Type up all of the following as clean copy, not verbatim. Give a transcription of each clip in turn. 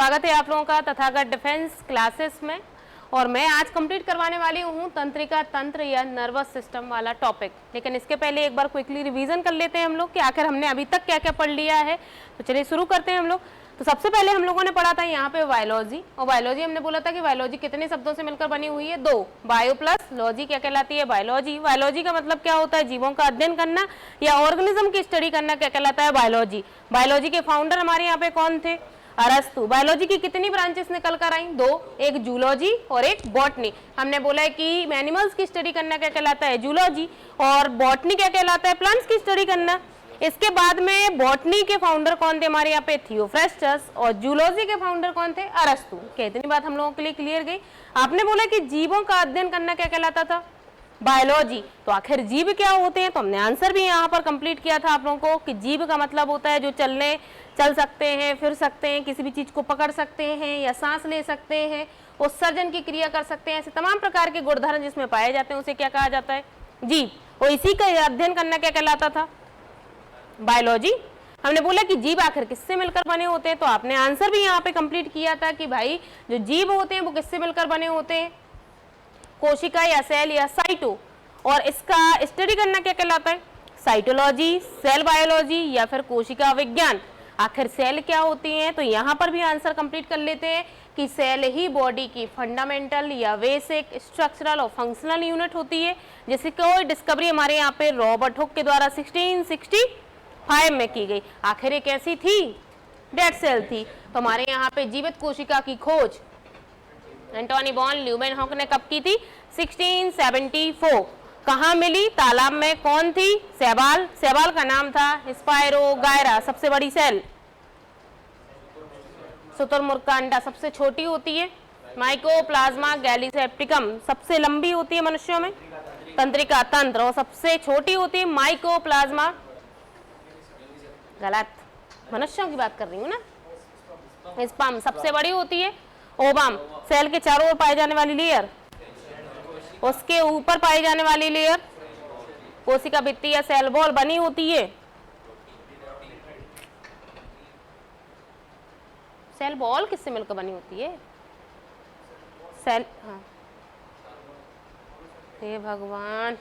स्वागत है आप लोगों का तथागत डिफेंस क्लासेस में। और मैं आज कंप्लीट करवाने वाली हूँ तंत्रिका तंत्र या नर्वस सिस्टम वाला टॉपिक। लेकिन इसके पहले एक बार क्विकली रिवीजन कर लेते हैं हम लोग कि आखिर हमने अभी तक क्या क्या पढ़ लिया है। तो चलिए शुरू करते हैं हम लोग। तो सबसे पहले हम लोगों ने पढ़ा था यहाँ पे बायोलॉजी, और बायोलॉजी हमने बोला था कि बायोलॉजी कितने शब्दों से मिलकर बनी हुई है, दो। बायो प्लस लॉजी क्या कहलाती है, बायोलॉजी। बायोलॉजी का मतलब क्या होता है, जीवों का अध्ययन करना या ऑर्गेनिज्म की स्टडी करना, क्या कहलाता है, बायोलॉजी। बायोलॉजी के फाउंडर हमारे यहाँ पे कौन थे, अरस्तु। बायोलॉजी की कितनी ब्रांचेस निकल कर आई, दो, एक जूलॉजी और एक बॉटनी। हमने बोला है कि एनिमल्स की स्टडी करना क्या कहलाता है, जूलॉजी, और बॉटनी क्या कहलाता है, प्लांट्स की स्टडी करना। इसके बाद में बॉटनी के फाउंडर कौन थे हमारे यहाँ पे, थियोफ्रास्टस, और जूलॉजी के फाउंडर कौन थे, अरस्तु। क्या इतनी बात हम लोगों के लिए क्लियर गई। आपने बोला कि जीवों का अध्ययन करना क्या कहलाता था, बायोलॉजी। तो आखिर जीव क्या होते हैं, तो हमने आंसर भी यहाँ पर कंप्लीट किया था आप लोगों को कि जीव का मतलब होता है जो चल सकते हैं, फिर सकते हैं, किसी भी चीज को पकड़ सकते हैं या सांस ले सकते हैं, उत्सर्जन की क्रिया कर सकते हैं, ऐसे तमाम प्रकार के गुणधर्म जिसमें पाए जाते हैं उसे क्या कहा जाता है, जीव। और इसी का अध्ययन करना क्या कहलाता था, बायोलॉजी। हमने बोला कि जीव आखिर किससे मिलकर बने होते हैं, तो आपने आंसर भी यहाँ पे कंप्लीट किया था कि भाई जो जीव होते हैं वो किससे मिलकर बने होते हैं, कोशिका या सेल या साइटो। और इसका स्टडी करना क्या कहलाता है, साइटोलॉजी, सेल बायोलॉजी या फिर कोशिका विज्ञान। आखिर सेल क्या होती हैं, तो यहाँ पर भी आंसर कंप्लीट कर लेते हैं कि सेल ही बॉडी की फंडामेंटल या बेसिक स्ट्रक्चरल और फंक्शनल यूनिट होती है, जिसकी कोई डिस्कवरी हमारे यहाँ पे रॉबर्ट हुक के द्वारा 1665 में की गई। आखिर ये कैसी थी, डेड सेल थी। तो हमारे यहाँ पे जीवित कोशिका की खोज एंटोनी वॉन ल्यूमेनहॉक ने कब की थी, 1674। कहाँ मिली, तालाब में। कौन थी, शैवाल। शैवाल का नाम था स्पायरोगायरा। सबसे बड़ी सेल शुतुरमुर्ग का अंडा। सबसे छोटी होती है माइकोप्लाज्मा गैलीसेप्टिकम। सबसे लंबी होती है मनुष्यों में तंत्रिका तंत्र, और सबसे छोटी होती है माइकोप्लाज्मा, गलत, मनुष्यों की बात कर रही हूँ ना, स्पर्म। सबसे बड़ी होती है ओवम। सेल के चारों ओर पाए जाने वाली लेयर, उसके ऊपर पाई जाने वाली लेयर कोशिका भित्ति या सेल वॉल बनी होती है। सेल वॉल किससे मिलकर बनी होती है, सेल, हाँ, हे भगवान,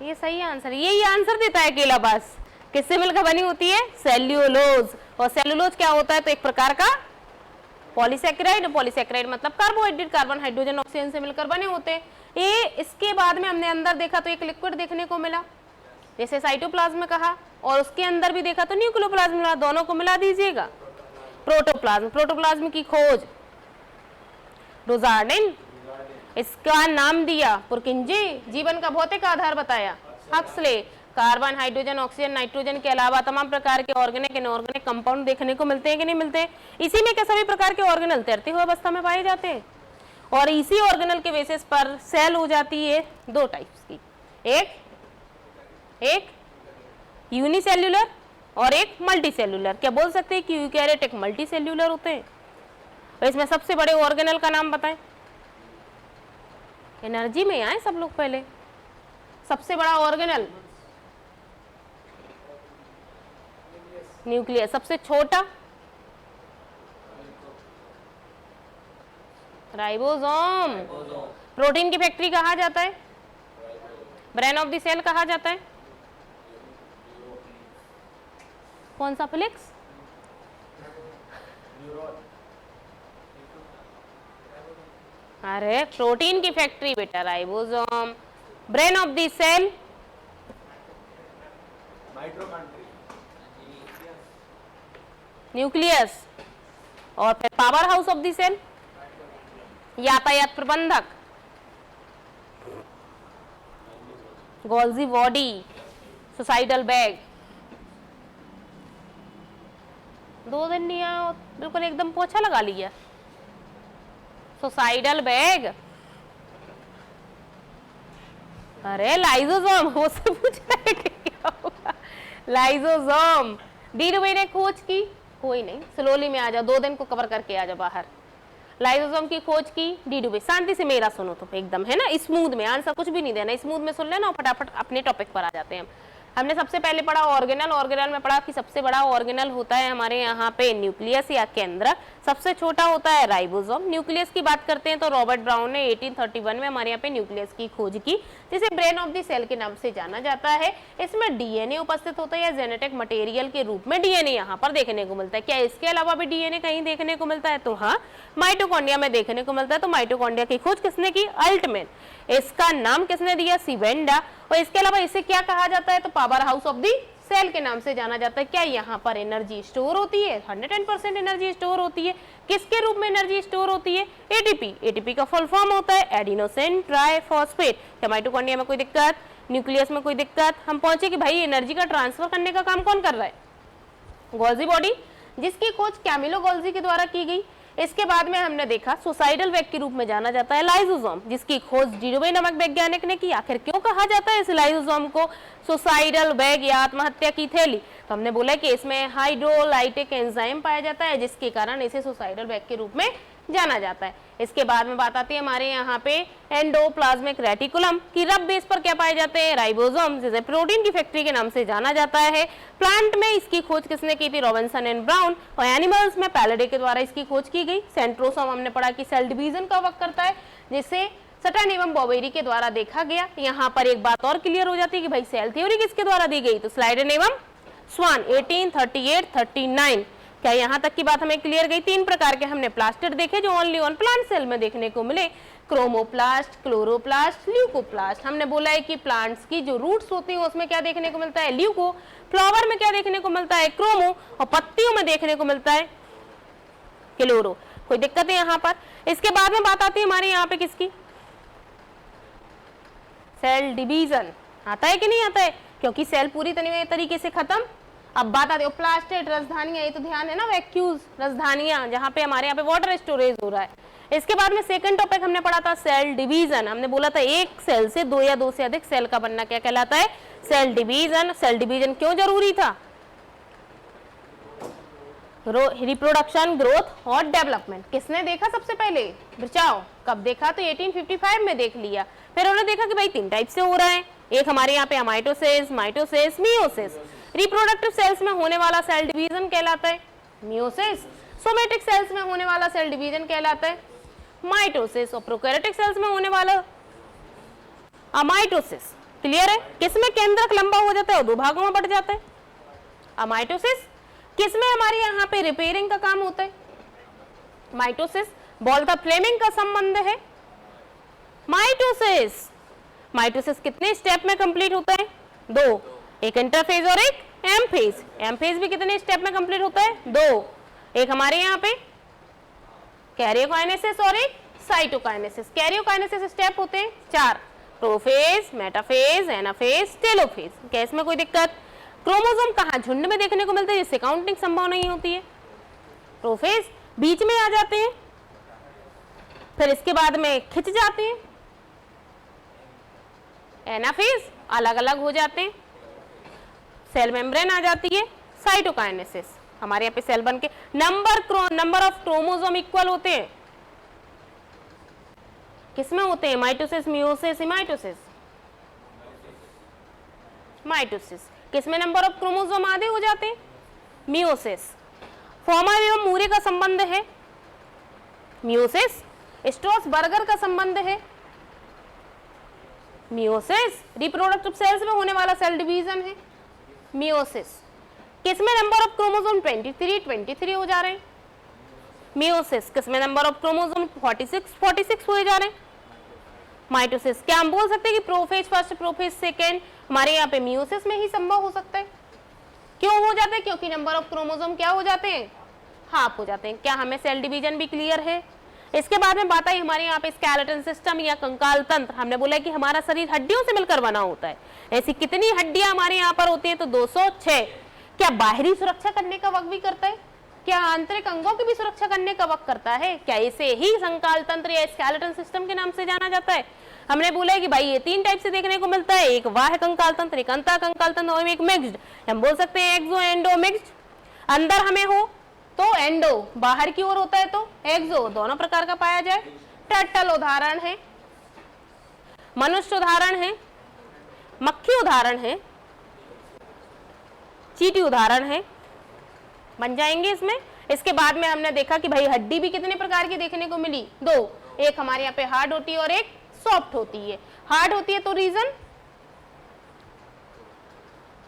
ये सही आंसर, यही आंसर देता है अकेला बस। किससे मिलकर बनी होती है, सेल्यूलोज। और सेल्यूलोज क्या होता है, तो एक प्रकार का पॉलीसैकेराइड। पॉलीसैकेराइड मतलब कार्बोहाइड्रेट, कार्बन हाइड्रोजन ऑक्सीजन से मिलकर बने होते हैं ये। इसके बाद में हमने अंदर देखा तो एक लिक्विड देखने को मिला, जैसे साइटोप्लाज्म कहा, और उसके अंदर भी देखा तो न्यूक्लियोप्लाज्म मिला। दोनों को मिला दीजिएगा, प्रोटोप्लाज्म। प्रोटोप्लाज्म की खोज रोजार्डिन, इसका नाम दिया पुरकिंजे। जीवन का भौतिक आधार बताया Huxley. Carbon hydrogen oxygen nitrogen के अलावा तमाम प्रकार के ऑर्गेनिक इनऑर्गेनिक कंपाउंड देखने को मिलते हैं कि नहीं मिलते हैं। इसी में क्या सभी प्रकार के ऑर्गेनल तैरते हुए अवस्था में पाए जाते हैं, और इसी ऑर्गेनल के बेसिस पर सेल हो जाती है दो टाइप्स की, एक यूनिसेल्युलर और एक मल्टीसेल्युलर। क्या बोल सकते हैं कि यूकैरियोटिक मल्टीसेल्युलर होते हैं। और इसमें सबसे बड़े ऑर्गेनल का नाम बताएं, एनर्जी में आए सब लोग पहले। सबसे बड़ा ऑर्गेनल न्यूक्लियस। सबसे छोटा राइबोसोम। प्रोटीन की फैक्ट्री कहा जाता है, ब्रेन ऑफ द सेल कहा जाता है, कौन सा फ्लिक्स, अरे प्रोटीन की फैक्ट्री बेटा ribosome. Brain of the cell nucleus. और फिर power house of the cell यातायात प्रबंधक गोल्जी बॉडी, सुसाइडल बैग। 2 दिन नहीं आया, बिल्कुल एकदम पोछा लगा लिया। सुसाइडल बैग, अरे लाइजोसोम, वो से पूछ रहे क्या होगा, लाइजोसोम। डीडुबे ने खोज की, कोई नहीं, स्लोली में आ जाओ, 2 दिन को कवर करके आ जाओ बाहर। लाइसोसोम की खोज की डीडुबे। शांति से मेरा सुनो तो एकदम, है ना, स्मूथ में, आंसर कुछ भी नहीं देना, स्मूथ में सुन लेना और फटाफट अपने टॉपिक पर आ जाते हैं। हमने सबसे पहले पढ़ा ऑर्गेनल। ऑर्गेनल में पढ़ा कि सबसे बड़ा ऑर्गेनल होता है हमारे यहाँ पे न्यूक्लियस या केंद्र। सबसे छोटा होता है राइबोसोम। न्यूक्लियस की बात करते हैं तो रॉबर्ट ब्राउन ने 1831 में हमारे यहाँ पे न्यूक्लियस की खोज की, जिसे ब्रेन ऑफ द सेल के नाम से जाना जाता है। इसमें डीएनए उपस्थित होता है या जेनेटिक मटेरियल के रूप में डीएनए यहाँ पर देखने को मिलता है। क्या इसके अलावा भी डीएनए कहीं देखने को मिलता है? तो हाँ, माइटोकॉन्ड्रिया में देखने को मिलता है। तो माइटोकॉन्ड्रिया की खोज किसने की? अल्टमैन। इसका नाम किसने दिया? सीवेंडा। और इसके अलावा इसे क्या कहा जाता है? तो power house of the cell के नाम से जाना जाता है। क्या यहाँ पर एनर्जी स्टोर होती है? 110% एनर्जी स्टोर होती है। किसके रूप में एनर्जी स्टोर होती है? एटीपी। एटीपी का फुल फॉर्म होता है एडिनोसिन ट्राइफॉस्फेट। क्या माइटोकॉन्ड्रिया में कोई दिक्कत? न्यूक्लियस में कोई दिक्कत? हम पहुंचे कि भाई एनर्जी का ट्रांसफर करने का काम कौन कर रहा है? गोल्जी बॉडी, जिसकी खोज कैमिलो गोल्जी के द्वारा की गई। इसके बाद में हमने देखा सुसाइडल बैग के रूप में जाना जाता है लाइसोसोम, जिसकी खोज जीरोवे नामक वैज्ञानिक ने की। आखिर क्यों कहा जाता है इस लाइसोसोम को सुसाइडल बैग या आत्महत्या की थैली? तो हमने बोला कि इसमें हाइड्रोलाइटिक एंजाइम पाया जाता है, जिसके कारण इसे सुसाइडल बैग के रूप में जाना जाता है। इसके बाद में बात आती है हमारे यहाँ पे एंडोप्लाज्मिक रेटिकुलम की रब बेस पर क्या पाए जाते हैं? राइबोसोम, जिसे प्रोटीन की फैक्ट्री के नाम से जाना जाता है। प्लांट में इसकी खोज किसने की थी? Robinson and brown. और एनिमल्स में पैलेडे के द्वारा इसकी खोज की गई। सेंट्रोसोम हमने पढ़ा कि सेल डिवीजन का वर्क करता है, जिसे सटन एवं बॉवेरी के द्वारा देखा गया। यहाँ पर एक बात और क्लियर हो जाती है कि भाई सेल थ्योरी किसके द्वारा दी गई? तो स्लाइडन एवं स्वान 1838-39। क्या यहाँ तक की बात हमें क्लियर गई? 3 प्रकार के हमने प्लास्टिड देखे जो ओनली ऑन प्लांट सेल में देखने को मिले, क्रोमोप्लास्ट, क्लोरोप्लास्ट, ल्यूकोप्लास्ट। हमने बोला है कि प्लांट्स की जो रूट्स होती है उसमें क्या देखने को मिलता है? ल्यूको। फ्लावर में क्या देखने को मिलता है? क्रोमो। और पत्तियों में देखने को मिलता है क्लोरो। कोई दिक्कत है यहाँ पर? इसके बाद में बात आती है हमारे यहाँ पे किसकी? Cell division. आता है कि नहीं आता है? क्योंकि सेल पूरी तरीके से खत्म। अब बात आती है प्लास्टिड, राजधानियां, ये तो ध्यान है ना, वैक्यूल्स, राजधानियां, जहाँ पे हमारे यहाँ पे वाटर स्टोरेज हो रहा है। इसके बाद में सेकंड टॉपिक हमने पढ़ा था सेल डिवीजन। हमने बोला था एक सेल से 2 या 2 से अधिक सेल का बनना क्या कहलाता है? Cell division. सेल डिवीजन क्यों जरूरी था? रिप्रोडक्शन, ग्रोथ और डेवलपमेंट। किसने देखा सबसे पहले? बचाओ। कब देखा? तो 1855 में देख लिया। फिर उन्होंने देखा कि भाई 3 टाइप से हो रहा है। एक हमारे यहाँ पे mitosis, mitosis, meiosis. Reproductive cells में होने वाला सेल डिवीजन कहलाता है मियोसिस। सोमेटिक सेल्स में होने वाला सेल डिवीजन कहलाता है माइटोसिस। और प्रोकैरियोटिक सेल्स में होने वाला अमाइटोसिस। क्लियर है? किसमें केंद्रक लंबा हो जाता है और 2 भागों में बढ़ जाता है? अमाइटोसिस। किसमें हमारे यहाँ पे रिपेयरिंग का काम होता है? माइटोसिस। बॉल्था फ्लेमिंग का संबंध है माइटोसिस। माइटोसिस कितने स्टेप में कंप्लीट होता है? 2, एक इंटरफेज और एक एम फेज। एम फेज भी कितने स्टेप में कंप्लीट होता है? 2। एक हमारे यहाँ पे कैरियोकाइनेसिस और एक साइटोकाइनेसिस। कैरियोकाइनेसिस स्टेप होते हैं 4, प्रोफेज, मेटाफेज, एनाफेज, टेलोफेज। क्या इसमें कोई दिक्कत? क्रोमोसोम कहाँ झुंड में देखने को मिलते हैं जिससे काउंटिंग संभव नहीं होती है? प्रोफेज बीच में आ जाते हैं, फिर इसके बाद में खिंच जाते हैं। एनाफेज अलग अलग हो जाते हैं, सेल मेम्ब्रेन आ जाती है। साइटोकाइनेसिस हमारे यहाँ पे सेल बन के नंबर ऑफ क्रोमोसोम इक्वल होते हैं। किसमें होते हैं? Mitosis, meiosis, mitosis. माइटोसिस किसमें नंबर ऑफ क्रोमोसोम आधे हो जाते हैं? मियोसिस। फॉर्मर एवं मूरे का संबंध है मियोसिस। स्ट्रॉस बर्गर का संबंध है मियोसिस। रिप्रोडक्टिव सेल्स में होने वाला सेल डिवीजन है मियोसिस। किसमें नंबर ऑफ क्रोमोसोम 23 हो जा रहे हैं? मियोसिस। किसमें नंबर ऑफ क्रोमोसोम 46 हुए जा रहे हैं? माइटोसिस। क्या हम बोल सकते हैं कि प्रोफेज फर्स्ट, प्रोफेज सेकेंड हमारे यहाँ पे मियोसिस में ही संभव हो सकता है? क्यों हो जाता है? क्योंकि नंबर ऑफ क्रोमोसोम क्या हो जाते हैं? हाफ हो जाते हैं। क्या हमें सेल डिवीजन भी क्लियर है? इसके बाद में बात आई हमारे यहाँ पे स्केलेटन सिस्टम या कंकाल तंत्र। हमने बोला कि हमारा शरीर हड्डियों से मिलकर बना होता है। ऐसी कितनी हड्डियां हमारे यहाँ पर होती है? तो 206। क्या बाहरी सुरक्षा करने का वर्क भी करता है? क्या आंतरिक अंगों की भी सुरक्षा करने का वर्क करता है? क्या इसे ही कंकाल तंत्र या स्केलेटन सिस्टम के नाम से जाना जाता है? हमने बोला है कि भाई ये 3 टाइप से देखने को मिलता है, एक बाह्य कंकाल तंत्र, एक अंतः कंकाल तंत्र और एक मिक्स्ड। हम बोल सकते हैं एक्सो, एंडो, मिक्स्ड। अंदर हमें हो तो एंडो, बाहर की ओर होता है तो एक्सो, दोनों प्रकार का पाया जाए। टर्टल उदाहरण है, मनुष्य उदाहरण है, मक्खी उदाहरण है, चींटी उदाहरण है, बन जाएंगे इसमें। इसके बाद में हमने देखा कि भाई हड्डी भी कितने प्रकार की देखने को मिली, 2, एक हमारे यहाँ पे हार्ड होती है और एक सॉफ्ट होती है। हार्ड होती है तो रीजन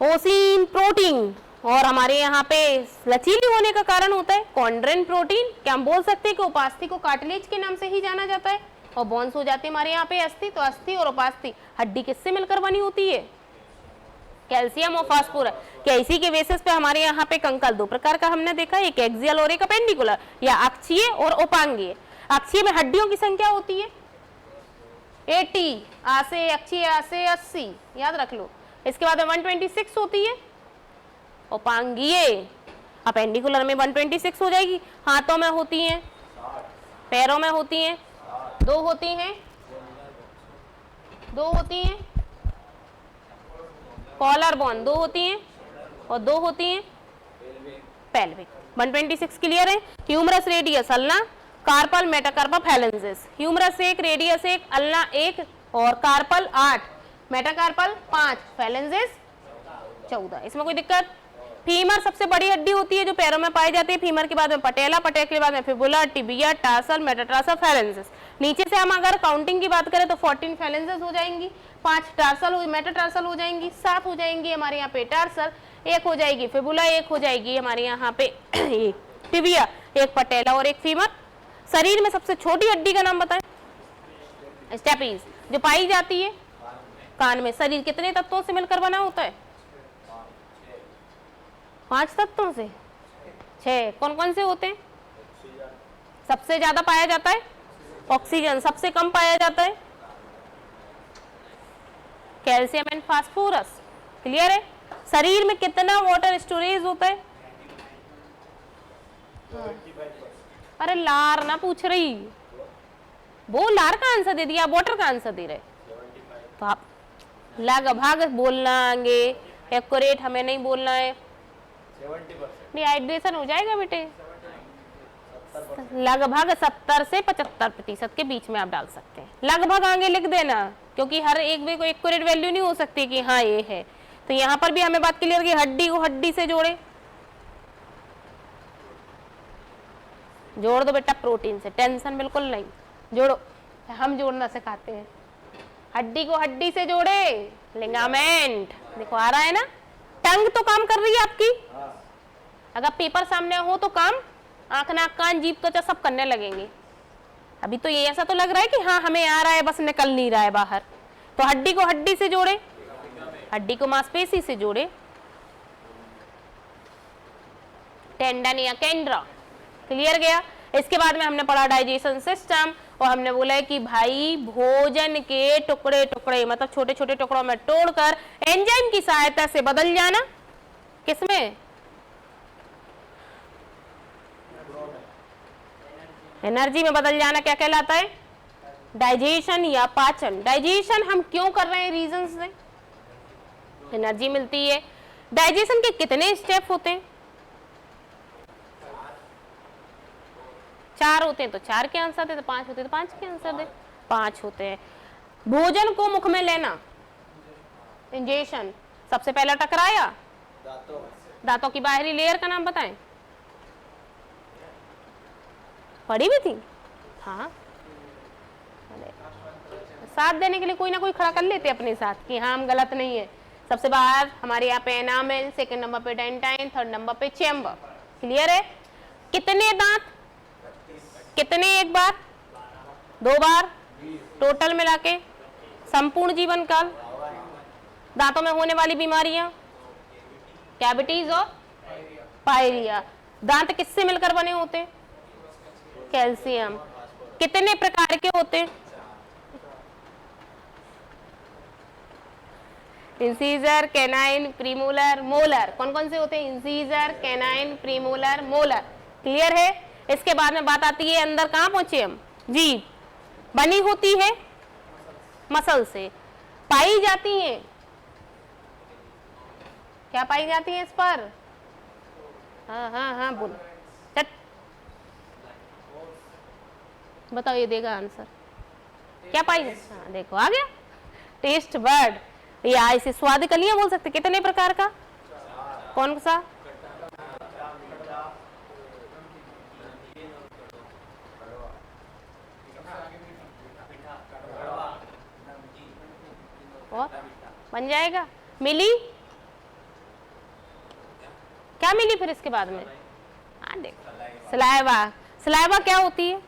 ओसिन प्रोटीन, और हमारे यहाँ पे लचीली होने का कारण होता है कॉन्ड्रेन प्रोटीन। क्या हम बोल सकते हैं कि उपास्थि को कार्टिलेज के नाम से ही जाना जाता है, और बोन्स हो जाते हैं हमारे यहाँ पे अस्थि। तो अस्थि और उपास्थि हड्डी किससे मिलकर बनी होती है, कैल्शियम और फास्फोरस। क्या इसी के बेसिस पे हमारे यहाँ पे कंकाल 2 प्रकार का हमने देखा, एक एक्सियल और एक अपेंडिकुलर, या अक्षीय और उपांगीय। अक्षीय में हड्डियों की संख्या होती है 80, आसे अक्षीय आसे 80, याद रख लो। इसके बाद में 126 होती है उपांगीय। अपेंडिकुलर में 126 हो जाएगी। हाथों में होती हैं, पैरों में होती हैं, 2 होती हैं, 2 होती हैं, कॉलर बोन 2 होती हैं, और 2 होती हैं पेल्विक। 126 क्लियर है। Humerus radius ulna carpal metacarpal phalanges. Humerus 1, radius 1, ulna 1 और कार्पल 8, मेटाकार्पल 5, फैलेंसिस 14। इसमें कोई दिक्कत? फीमर सबसे बड़ी हड्डी होती है जो पैरों में पाई जाती है। फीमर के बाद में पटेला, पटेला के बाद में फिबुला, टिबिया, टार्सल, मेटाटार्सल, फैलेंसिस। नीचे से हम अगर काउंटिंग की बात करें तो 14 फैलेंसिस हो जाएंगी, 5 टार्सल मेटाटार्सल हो जाएंगी, 7 हो जाएंगी हमारे यहाँ पे टार्सल, 1 हो जाएगी फिबुला, 1 हो जाएगी हमारे यहाँ पे टिबिया, 1 पटेला और 1 फीमर। शरीर में सबसे छोटी हड्डी का नाम बताएं? स्टेपीज, जो पाई जाती है कान में। शरीर कितने तत्वों से मिलकर बना होता है? 5 तत्वों से। 6 कौन कौन से होते हैं? सबसे ज्यादा पाया जाता है ऑक्सीजन, सबसे कम पाया जाता है कैल्शियम एंड फास्फोरस। क्लियर है। शरीर में कितना वाटर स्टोरेज होता है? अरे लार ना पूछ रही, वो लार का आंसर दे दिया, वाटर का आंसर दे रहे। तो आप लगभग बोलना आगे, एक्यूरेट हमें नहीं बोलना है। डिहाइड्रेशन हो जाएगा बेटे। लगभग 70 से 75% के बीच में आप डाल सकते हैं। लगभग आगे लिख देना, क्योंकि हर एक वे को एक्यूरेट वैल्यू नहीं हो सकती कि हाँ ये है। तो यहाँ पर भी हमें बात क्लियर की, हड्डी को हड्डी से जोड़े, जोड़ दो बेटा प्रोटीन से, टेंशन बिल्कुल नहीं, जोड़ो। हम जोड़ना सिखाते हैं। हड्डी को हड्डी से जोड़े, लिगामेंट। देखो आ रहा है ना, टंग तो काम कर रही है आपकी। अगर पेपर सामने हो तो काम आंख नाक कान जीभ त्वचा सब करने लगेंगे। अभी तो ये ऐसा तो लग रहा है कि हाँ हमें आ रहा है, बस निकल नहीं रहा है बाहर। तो हड्डी को हड्डी से जोड़े, हड्डी को मांसपेशी से जोड़े, टेंडन या केंद्रा। क्लियर गया। इसके बाद में हमने पढ़ा डाइजेशन सिस्टम, और हमने बोला है कि भाई भोजन के टुकड़े टुकड़े मतलब छोटे छोटे टुकड़ों में तोड़कर एंजाइम की सहायता से बदल जाना, किसमें? एनर्जी में बदल जाना क्या कहलाता है? डाइजेशन या पाचन। डाइजेशन हम क्यों कर रहे हैं? रीजंस से एनर्जी मिलती है। डाइजेशन के कितने स्टेप होते हैं? 4 होते हैं तो 4 के आंसर दे, तो 5 होते हैं तो 5 के आंसर दे। 5 होते हैं। भोजन को मुख में लेना, इंजेशन। सबसे पहला टकराया दांतों की बाहरी लेयर का नाम बताएं। पढ़ी भी थी? हाँ, साथ देने के लिए कोई ना कोई खड़ा कर लेते अपने साथ कि हाँ हम गलत नहीं है। सबसे बाहर हमारे यहाँ पे एनामेल, सेकंड नंबर पे डेंटाइन, थर्ड नंबर पे चेम्बर। क्लियर है। कितने दांत? कितने? एक बार, 2 बार, टोटल मिला के संपूर्ण जीवन काल। दांतों में होने वाली बीमारियां कैविटीज और पायरिया। दांत किससे मिलकर बने होते? कैल्शियम। कितने प्रकार के होते? Incisor, canine, premolar, molar. कौन कौन से होते हैं? Incisor, canine, premolar, molar. Clear है। इसके बाद में बात आती है अंदर कहाँ पहुंचे हम? जीभ बनी होती है मसल से, पाई जाती है। क्या पाई जाती है इस पर? हाँ हाँ हाँ बोलो, चट बताओ, ये देगा आंसर। क्या पाई? हाँ देखो आ गया, टेस्ट बर्ड। या इसे स्वाद कलियां बोल सकते। कितने प्रकार का? कौन सा? और बन जाएगा। मिली क्या मिली फिर इसके बाद में? हाँ देखो सलाइवा। सलाइवा क्या होती है?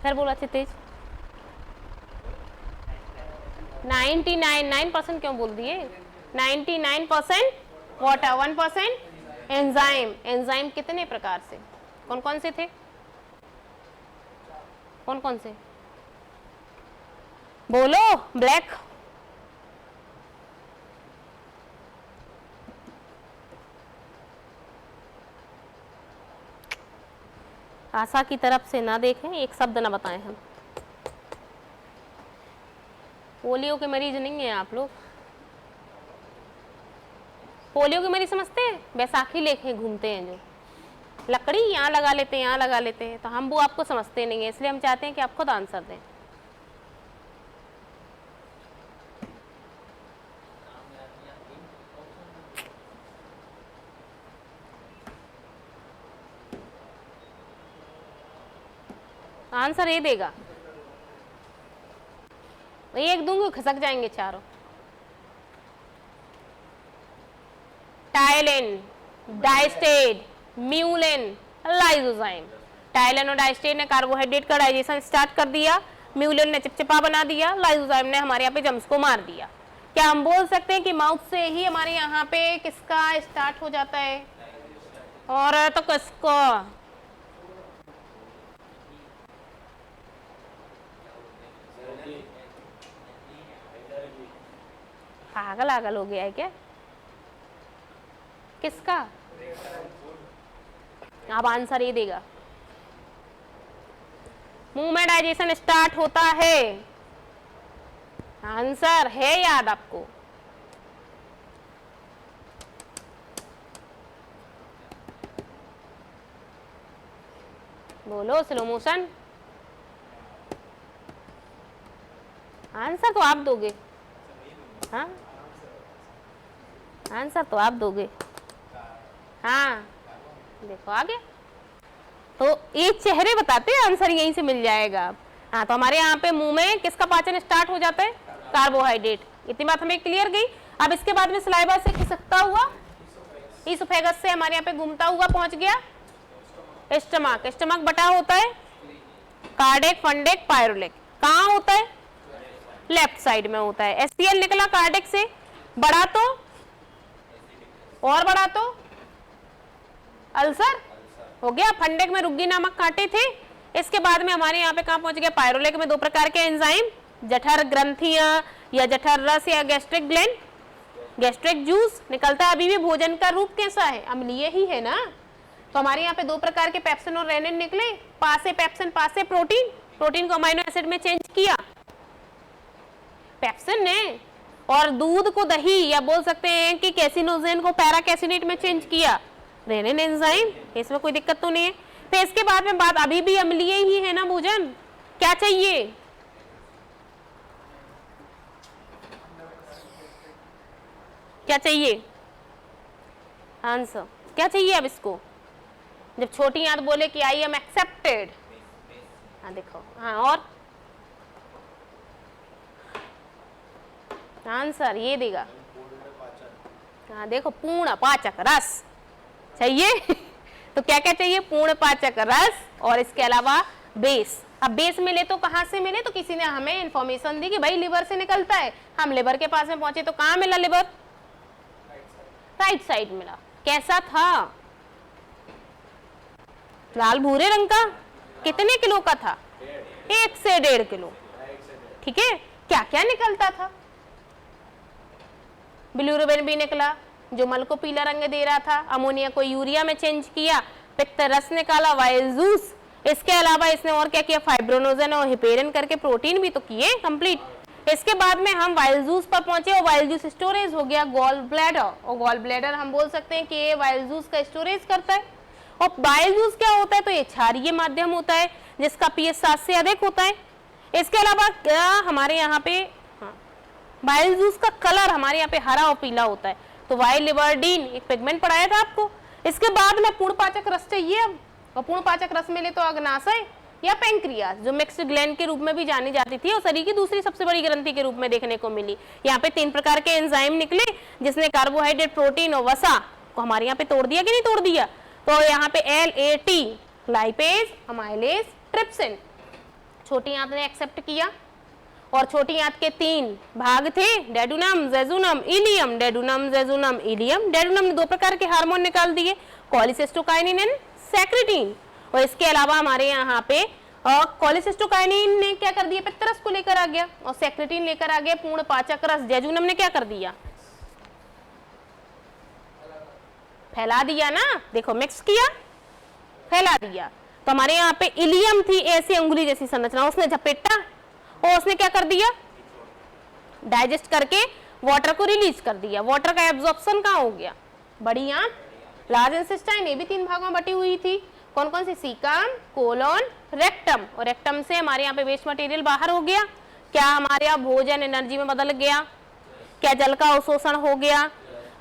फिर बोलो अच्छे तेज। 99% क्यों बोल दिए? 99% वाटर, 1% एंजाइम। एंजाइम कितने प्रकार से, कौन कौन से थे? कौन कौन से बोलो? ब्लैक, आशा की तरफ से ना देखें, एक शब्द ना बताएं हम। पोलियो के मरीज नहीं है आप लोग। पोलियो के मरीज समझते हैं? बैसाखी लेके घूमते हैं जो लकड़ी यहाँ लगा लेते हैं, यहाँ लगा लेते हैं, तो हम वो आपको समझते नहीं है, इसलिए हम चाहते हैं कि आप खुद आंसर दें। आंसर ये देगा, एक दूंगी खसक जाएंगे चारों। Ptyalin, diastase, mucin, lysozyme. Ptyalin और डाइस्टेट ने कार्बोहाइड्रेट का डाइजेशन स्टार्ट कर दिया, म्यूलिन ने चिपचिपा बना दिया, लाइसोजाइम ने हमारे यहाँ पे जम्स को मार दिया। क्या हम बोल सकते हैं कि माउथ से ही हमारे यहाँ पे किसका स्टार्ट हो जाता है? और तो किसको? पागल आगल हो गया है क्या? किसका? अब आंसर ये देगा, मुंह में डाइजेशन स्टार्ट होता है। आंसर है याद आपको? बोलो स्लो मोशन। आंसर तो आप दोगे। हाँ आंसर तो आप दोगे। हाँ देखो आगे तो ये चेहरे बताते हैं, आंसर यहीं से मिल जाएगा। हाँ तो हमारे यहाँ पे मुंह में किसका पाचन स्टार्ट हो जाता है? कार्बोहाइड्रेट। इतनी बात हमें क्लियर गई। अब इसके बाद में सलाइवा से खिसकता हुआ इसोफेगस से हमारे यहाँ पे घूमता हुआ पहुंच गया स्टमक। स्टमक बटा होता है कार्डिक, फंडिक, पायरोलिक। कहाँ होता है? लेफ्ट साइड में होता है। एससीएल निकला कार्डिक से, बड़ा तो और बड़ा तो अल्सर हो गया। फंडिक में रुग्गी नामक कांटे थे। इसके बाद में हमारे यहाँ पे कहाँ पहुंच गया? पायरोलिक में दो प्रकार के एंजाइम, जठर ग्रंथियां या जठर रस या गैस्ट्रिक ग्लैंड। गैस्ट्रिक जूस निकलता है। अभी भी भोजन का रूप कैसा है? अम्लीय ही है ना। तो हमारे यहाँ पे दो प्रकार के पेप्सिन और रेनिन निकले। पास से पेप्सिन, पास से प्रोटीन। प्रोटीन को अमाइनो एसिड में चेंज किया पेप्सिन ने, और दूध को दही या बोल सकते हैं कि कैसिनोजेन को पैराकैसिनेट में चेंज किया रेनिन एंजाइम। इसमें कोई दिक्कत तो नहीं है। फिर इसके बाद में बात, अभी भी अम्लीय ही है ना भोजन। क्या चाहिए? क्या चाहिए? आंसर क्या चाहिए अब इसको? जब छोटी याद बोले कि आई एम एक्सेप्टेड। हाँ देखो, हाँ और आंसर ये देगा। हाँ देखो, पूर्ण पाचक रस चाहिए। तो क्या क्या चाहिए? पूर्ण पाचक रस और इसके अलावा बेस। अब बेस मिले तो कहाँ से मिले? तो किसी ने हमें इंफॉर्मेशन दी कि भाई लिवर से निकलता है। हम लिवर के पास में पहुंचे तो कहाँ मिला लिवर? राइट साइड मिला। कैसा था? लाल भूरे रंग का। कितने किलो का था? 1 से 1.5 किलो। ठीक है। क्या क्या निकलता था? बिलिरुबिन भी निकला जो मल को पीला रंग दे रहा था। अमोनिया को यूरिया में चेंज किया। पित्त रस निकाला, वाइल जूस। इसके अलावा इसने और क्या किया? फाइब्रोनोजन और हिपेरिन करके प्रोटीन भी तो किए कंप्लीट। इसके बाद में हम वाइल जूस पर पहुंचे और वाइल जूस स्टोरेज हो गया गॉल ब्लैडर। और गॉल ब्लैडर हम बोल सकते हैं कि ये वाइल जूस का स्टोरेज करता है। और वाइल जूस क्या होता है? तो ये क्षारीय माध्यम होता है जिसका पीएच 7 से अधिक होता है। इसके अलावा क्या हमारे यहाँ पे वाइल जूस का कलर हमारे यहाँ पे हरा और पीला होता है। तो वाइल लिबर्डीन एक पिगमेंट पढ़ाया था आपको। इसके बाद में पूर्ण पाचक रस चाहिए अब, और पूर्ण पाचक रस में ले तो अग्नाशय या पैंक्रियास, जो मिक्स्ड ग्लैंड के रूप में भी जानी जाती थी और शरीर की दूसरी सबसे बड़ी ग्रंथि के रूप में देखने को मिली। यहाँ पे 3 प्रकार के एंजाइम निकले जिसने कार्बोहाइड्रेट, प्रोटीन और वसा को हमारे यहाँ पे तोड़ दिया कि नहीं तोड़ दिया। तो यहाँ पे LAT लाइपेज, अमाइलेज, ट्रिप्सिन छोटी आंत ने एक्सेप्ट किया और छोटी आंत के 3 भाग थे, duodenum, jejunum, ileum. Duodenum, jejunum, ileum. Duodenum ने 2 प्रकार के हार्मोन निकाल दिए, कोलिसिस्टोकाइनिन एंड सेक्रेटिन। और इसके अलावा हमारे यहाँ पे कोलिसिस्टोकाइनिन ने क्या कर दिया, पित्तरस को लेकर आ गया और सेक्रेटिन लेकर आ गया पूर्ण पाचक रस। जेजुनम ने क्या कर दिया, फैला दिया ना, देखो मिक्स किया, फैला दिया। तो हमारे यहाँ पे इलियम थी ऐसी अंगुली जैसी संरचना, उसने झपेटा और उसने क्या कर दिया, डाइजेस्ट करके वाटर को रिलीज कर दिया। वाटर का एब्जॉर्प्शन कहाँ हो गया, बड़ी आंत, लार्ज इंटेस्टाइन, ये भी 3 भागों में बटी हुई थी। कौन कौन सी, सीकम, कोलोन, रेक्टम। और रेक्टम से हमारे यहाँ पे वेस्ट मटेरियल बाहर हो गया। क्या हमारे यहाँ भोजन एनर्जी में बदल गया, क्या जल का अवशोषण हो गया।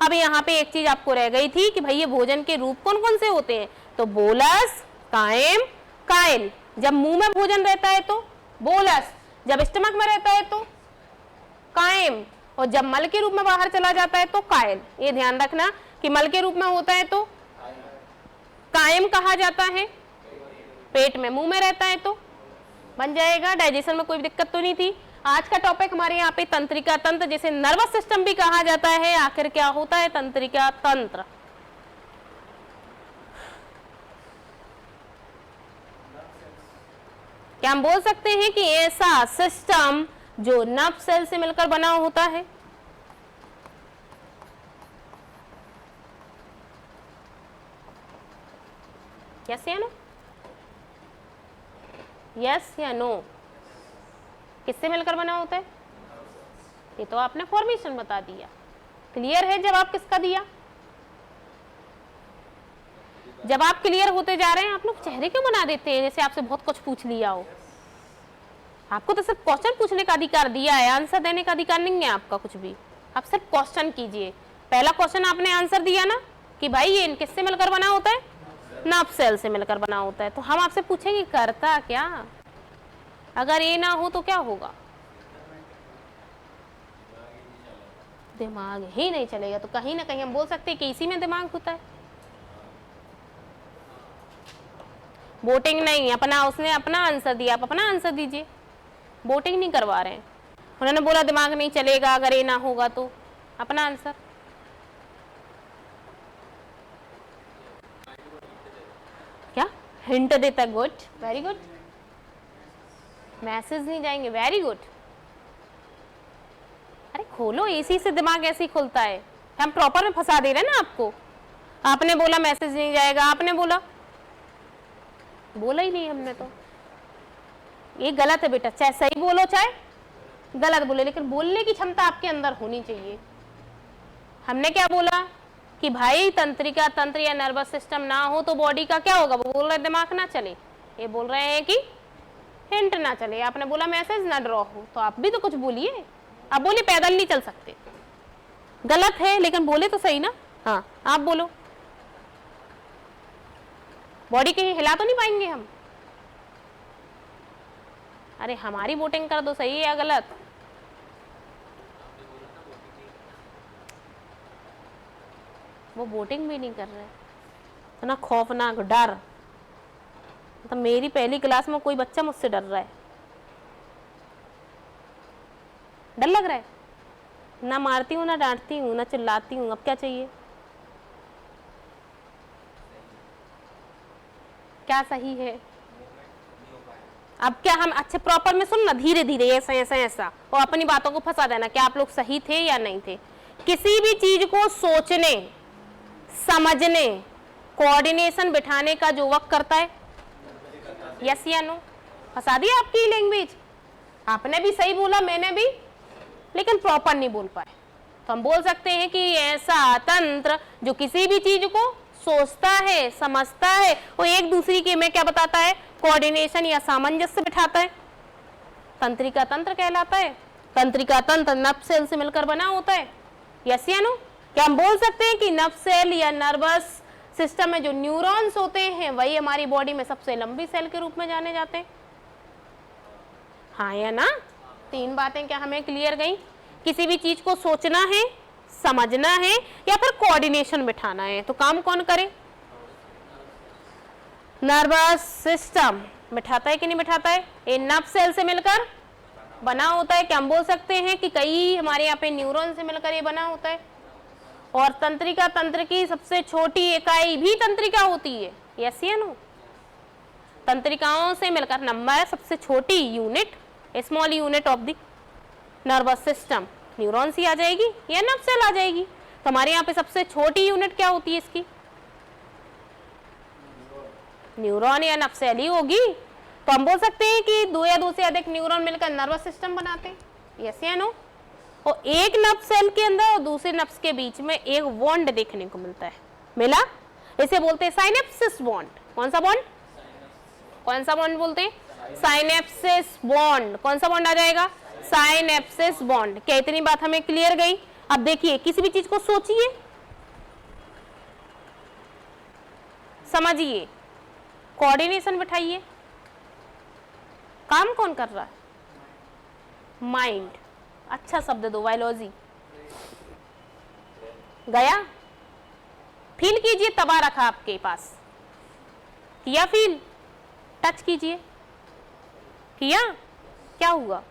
अब यहाँ पे एक चीज आपको रह गई थी कि भाई ये भोजन के रूप कौन कौन से होते हैं, तो बोलस, कायम, कायल। जब मुंह में भोजन रहता है तो बोलस, जब स्टमक में रहता है तो कायम, और जब मल के रूप में बाहर चला जाता है तो कायल। ये ध्यान रखना कि मल के रूप में होता है तो कायम कहा जाता है, पेट में, मुंह में रहता है तो बन जाएगा। डाइजेशन में कोई दिक्कत तो नहीं थी। आज का टॉपिक हमारे यहाँ पे तंत्रिका तंत्र, जिसे नर्वस सिस्टम भी कहा जाता है। आखिर क्या होता है तंत्रिका तंत्र, क्या हम बोल सकते हैं कि ऐसा सिस्टम जो नर्व सेल से मिलकर बना होता है। यस या नो, यस या नो, किससे मिलकर बना होता है, ये तो आपने फॉर्मेशन बता दिया। क्लियर है जवाब किसका दिया। जब आप क्लियर होते जा रहे हैं, आप लोग चेहरे क्यों बना देते हैं जैसे आपसे बहुत कुछ पूछ लिया हो। आपको तो सिर्फ क्वेश्चन पूछने का अधिकार दिया है, आंसर देने का अधिकार नहीं है आपका कुछ भी। आप सिर्फ क्वेश्चन कीजिए। पहला क्वेश्चन आपने आंसर दिया ना कि भाई ये किससे मिलकर बना होता है, नर्व सेल से मिलकर बना होता है। तो हम आपसे पूछेंगे करता क्या, अगर ये ना हो तो क्या होगा, दिमाग ही नहीं चलेगा। तो कहीं ना कहीं हम बोल सकते हैं कि इसी में दिमाग होता है। वोटिंग नहीं, अपना उसने अपना आंसर दिया, आप अपना आंसर दीजिए। वोटिंग नहीं करवा रहे हैं, उन्होंने बोला दिमाग नहीं चलेगा अगर ये ना होगा तो, अपना आंसर। क्या हिंट देता, गुड, वेरी गुड। मैसेज नहीं जाएंगे, वेरी गुड। अरे खोलो, एसी से दिमाग ऐसे ही खुलता है। हम प्रॉपर में फंसा दे रहे हैं ना आपको। आपने बोला मैसेज नहीं जाएगा, आपने बोला ही नहीं हमने तो। ये गलत है बेटा, चाहे सही बोलो चाहे गलत बोले, लेकिन बोलने की क्षमता आपके अंदर होनी चाहिए। हमने क्या बोला कि भाई तंत्रिका तंत्र या नर्वस सिस्टम ना हो तो बॉडी का क्या होगा, वो बोल रहे दिमाग ना चले, ये बोल रहे हैं कि हिंट ना चले। आपने बोला मैसेज ना ड्रॉ हो, तो आप भी तो कुछ बोलिए। आप बोले पैदल नहीं चल सकते, गलत है, लेकिन बोले तो सही ना। हाँ आप बोलो, बॉडी कहीं हिला तो नहीं पाएंगे हम। अरे हमारी वोटिंग कर दो, सही है या गलत। वो वोटिंग भी नहीं कर रहे, इतना खौफनाक डर। तो मेरी पहली क्लास में कोई बच्चा मुझसे डर रहा है, डर लग रहा है। ना मारती हूँ, ना डांटती हूँ, ना चिल्लाती हूँ, अब क्या चाहिए। क्या सही है, अब क्या हम अच्छे प्रॉपर में सुनना, धीरे धीरे ऐसा ऐसा ऐसा, और अपनी बातों को फंसा देना। क्या आप लोग सही थे या नहीं थे। किसी भी चीज को सोचने, समझने, कोऑर्डिनेशन बिठाने का जो वक्त करता है, यस या नो। फंसा दिया आपकी लैंग्वेज, आपने भी सही बोला, मैंने भी, लेकिन प्रॉपर नहीं बोल पाए। तो हम बोल सकते हैं कि ऐसा तंत्र जो किसी भी चीज को सोचता है, समझता है और एक दूसरी के में क्या बताता है, कोऑर्डिनेशन या सामंजस्य बिठाता है, तंत्रिका तंत्र कहलाता है। तंत्रिका तंत्र नर्व सेल से मिलकर बना होता है, यस या नो। क्या हम बोल सकते हैं कि नर्व सेल या नर्वस सिस्टम में जो न्यूरॉन्स होते हैं वही हमारी बॉडी में सबसे लंबी सेल के रूप में जाने जाते हैं। हाँ या ना? 3 बातें क्या हमें क्लियर गई? किसी भी चीज को सोचना है, समझना है या फिर कोऑर्डिनेशन बिठाना है तो काम कौन करे? नर्वस सिस्टम बिठाता है कि नहीं बिठाता है? ये नर्व सेल से मिलकर बना होता है। क्या हम बोल सकते हैं कि कई हमारे यहाँ पे न्यूरॉन से मिलकर ये बना होता है? और तंत्रिका तंत्र की सबसे छोटी इकाई भी तंत्रिका होती है, यस या नो? तंत्रिकाओं से मिलकर नंबर सबसे छोटी unit, small unit of the nervous system neuron ही आ जाएगी या नर्व सेल आ जाएगी। तो हमारे यहाँ पे सबसे छोटी यूनिट क्या होती है इसकी? न्यूरॉन या नर्व सेल ही होगी। तो हम बोल सकते हैं कि 2 या 2 से अधिक न्यूरॉन मिलकर नर्वस सिस्टम बनाते हैं, यस या नो? और एक नर्व सेल के अंदर और दूसरे नर्व्स के बीच में एक बॉन्ड देखने को मिलता है, मिला? इसे बोलते हैं साइनेप्सिस बॉन्ड। कौन सा बॉन्ड? कौन सा बॉन्ड बोलते हैं? Synapsis bond. कौन सा बॉन्ड आ जाएगा? Synapsis bond. क्या इतनी बात हमें क्लियर गई? अब देखिए, किसी भी चीज को सोचिए, समझिए, कोऑर्डिनेशन बिठाइए। काम कौन कर रहा है? माइंड। अच्छा शब्द दो, बायोलॉजी। गया? फील कीजिए, तबा रखा आपके पास, किया फील? टच कीजिए, किया? क्या हुआ?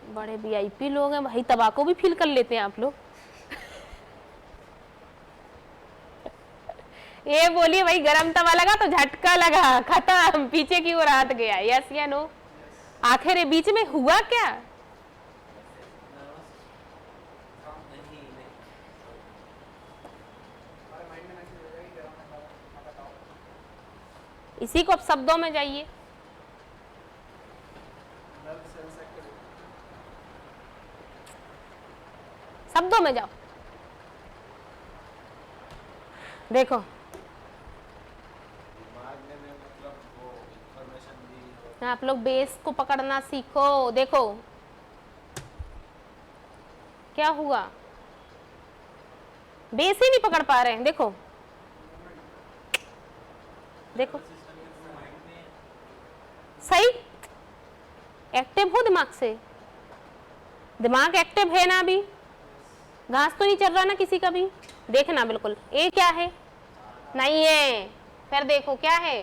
बड़े वीआईपी लोग हैं भाई, तबा को भी फील कर लेते हैं आप लोग। ये बोलिए भाई, गरम तवा लगा तो झटका लगा, खत्म, पीछे की ओर हाथ गया, यस या नो? आखिर ये बीच में हुआ क्या? इसी को अब शब्दों में जाइए। शब्दों में जाओ, देखो। आप लोग बेस को पकड़ना सीखो। देखो क्या हुआ, बेस ही नहीं पकड़ पा रहे हैं। देखो देखो, सही एक्टिव हो दिमाग से। दिमाग एक्टिव है ना? अभी घास तो नहीं चल रहा ना किसी का भी? देखना बिल्कुल। ए क्या है? नहीं है। फिर देखो क्या है?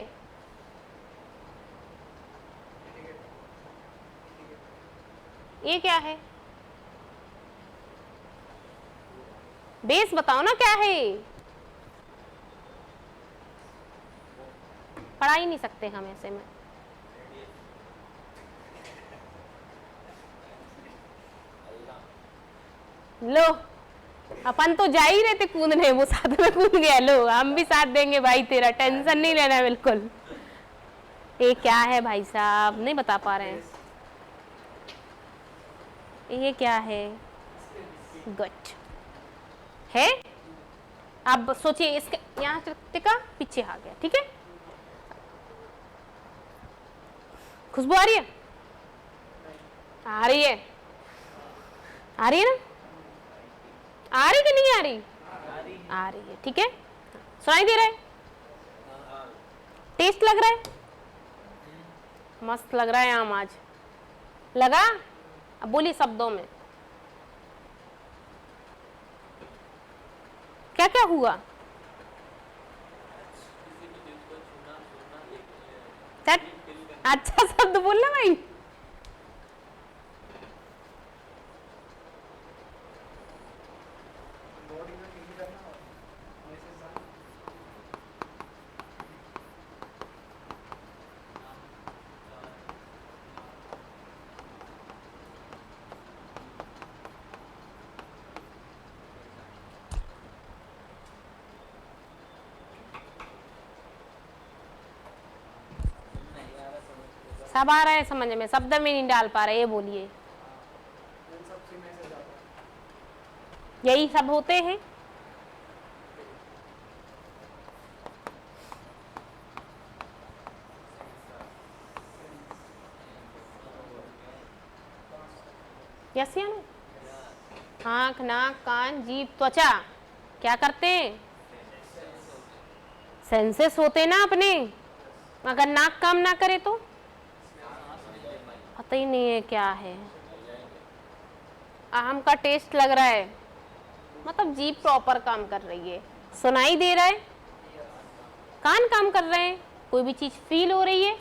ये क्या है? बेस बताओ ना क्या है? पढ़ा ही नहीं सकते हम ऐसे में। लो, अपन तो जा ही रहे थे कूदने, वो साथ में कूद गया। लो, हम भी साथ देंगे भाई, तेरा टेंशन नहीं लेना बिल्कुल। ये क्या है भाई साहब? नहीं बता पा रहे हैं। ये क्या है? गुड है। अब सोचिए, इसका यहाँ टिका, पीछे आ गया, ठीक है? खुशबू आ रही है? आ रही है? आ रही है ना? आ रही कि नहीं आ रही? आ रही है, ठीक है। सुनाई दे रहा है? टेस्ट लग रहा है? मस्त लग रहा है आम आज। लगा? अब बोलिए शब्दों में, क्या क्या हुआ? अच्छा शब्द बोलना भाई। सब आ रहा है समझ में, शब्द में नहीं डाल पा रहे, ये बोलिए। यही सब होते हैं। यस या नो? आँख, नाक, कान, जीभ, त्वचा क्या करते हैं? सेंसेस होते ना अपने। अगर नाक काम ना करे तो पता ही नहीं है क्या है। आम का टेस्ट लग रहा है, मतलब जीभ प्रॉपर काम कर रही है। सुनाई दे रहा है, कान काम कर रहे हैं, कोई भी चीज फील हो रही है,